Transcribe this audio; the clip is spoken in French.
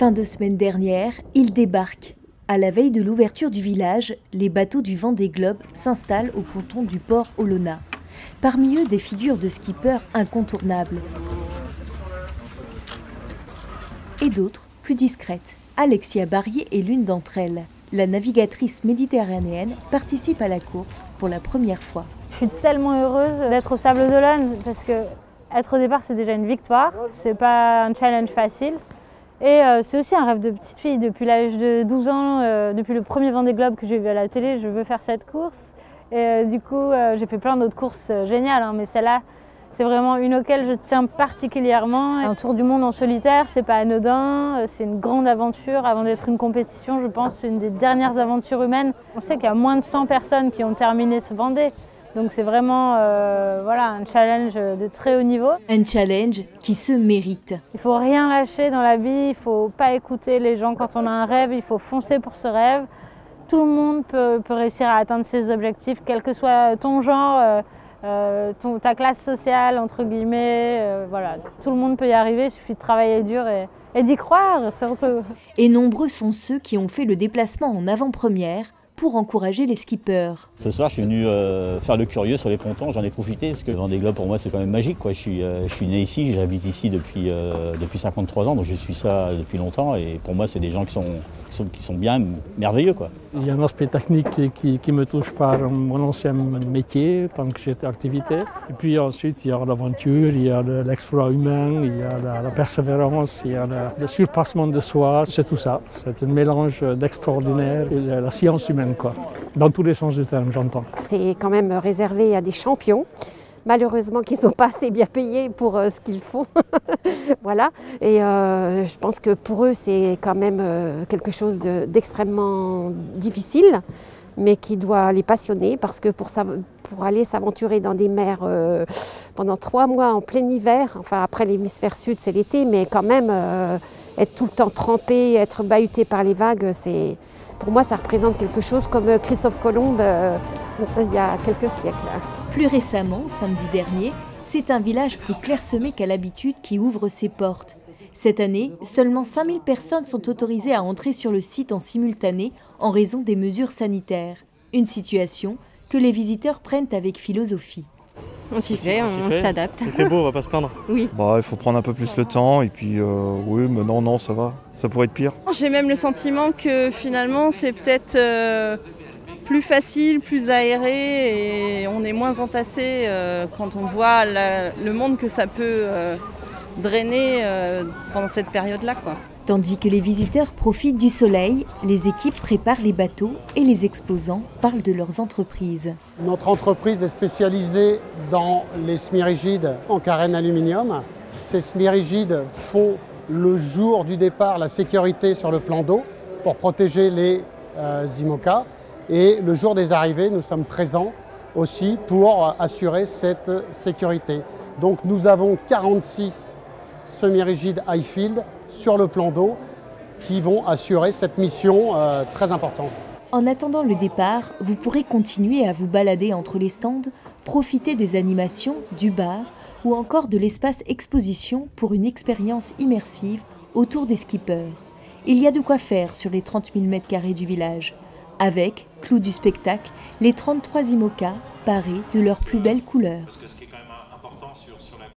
Fin de semaine dernière, ils débarquent. À la veille de l'ouverture du village, les bateaux du Vendée Globe s'installent au ponton du port Olona. Parmi eux, des figures de skippers incontournables. Et d'autres, plus discrètes. Alexia Barrier est l'une d'entre elles. La navigatrice méditerranéenne participe à la course pour la première fois. Je suis tellement heureuse d'être au Sables d'Olonne parce que être au départ, c'est déjà une victoire. C'est pas un challenge facile. Et c'est aussi un rêve de petite fille. Depuis l'âge de 12 ans, depuis le premier Vendée Globe que j'ai vu à la télé, je veux faire cette course. Et du coup, j'ai fait plein d'autres courses géniales, mais celle-là, c'est vraiment une auquel je tiens particulièrement. Un tour du monde en solitaire, c'est pas anodin, c'est une grande aventure. Avant d'être une compétition, je pense que c'est une des dernières aventures humaines. On sait qu'il y a moins de 100 personnes qui ont terminé ce Vendée. Donc c'est vraiment un challenge de très haut niveau. Un challenge qui se mérite. Il ne faut rien lâcher dans la vie, il ne faut pas écouter les gens quand on a un rêve, il faut foncer pour ce rêve. Tout le monde peut réussir à atteindre ses objectifs, quel que soit ton genre, ta classe sociale, entre guillemets. Tout le monde peut y arriver, il suffit de travailler dur et d'y croire surtout. Et nombreux sont ceux qui ont fait le déplacement en avant-première pour encourager les skippers. Ce soir, je suis venu faire le curieux sur les pontons, j'en ai profité parce que le Vendée Globe pour moi c'est quand même magique, quoi. Je suis né ici, j'habite ici depuis 53 ans, donc je suis ça depuis longtemps et pour moi c'est des gens qui sont bien merveilleux, quoi. Il y a un aspect technique qui me touche par mon ancien métier, tant que j'étais activité. Et puis ensuite il y a l'aventure, il y a l'exploit humain, il y a la persévérance, il y a le surpassement de soi, c'est tout ça. C'est un mélange d'extraordinaire et la science humaine, quoi. Dans tous les sens du terme, j'entends. C'est quand même réservé à des champions. Malheureusement qu'ils ne sont pas assez bien payés pour ce qu'ils font. Voilà. Et je pense que pour eux, c'est quand même quelque chose d'extrêmement difficile, mais qui doit les passionner parce que pour aller s'aventurer dans des mers pendant 3 mois en plein hiver, enfin après l'hémisphère sud, c'est l'été, mais quand même être tout le temps trempé, être bahuté par les vagues, pour moi, ça représente quelque chose comme Christophe Colomb il y a quelques siècles. Plus récemment, samedi dernier, c'est un village plus clairsemé qu'à l'habitude qui ouvre ses portes. Cette année, seulement 5000 personnes sont autorisées à entrer sur le site en simultané en raison des mesures sanitaires. Une situation que les visiteurs prennent avec philosophie. On s'y fait, on s'adapte. Il fait beau, on va pas se plaindre. Oui. Il faut prendre un peu plus le temps et puis oui, mais non, ça va. Ça pourrait être pire. J'ai même le sentiment que finalement c'est peut-être plus facile, plus aéré et on est moins entassé quand on voit le monde que ça peut drainer pendant cette période-là, quoi. Tandis que les visiteurs profitent du soleil, les équipes préparent les bateaux et les exposants parlent de leurs entreprises. Notre entreprise est spécialisée dans les semi-rigides en carène aluminium. Ces semi-rigides font le jour du départ la sécurité sur le plan d'eau pour protéger les IMOCA. Et le jour des arrivées, nous sommes présents aussi pour assurer cette sécurité. Donc nous avons 46 semi-rigides Highfield sur le plan d'eau qui vont assurer cette mission très importante. En attendant le départ, vous pourrez continuer à vous balader entre les stands, profiter des animations, du bar ou encore de l'espace exposition pour une expérience immersive autour des skippers. Il y a de quoi faire sur les 30 000 m² du village. Avec, clou du spectacle, les 33 IMOCA parés de leurs plus belles couleurs.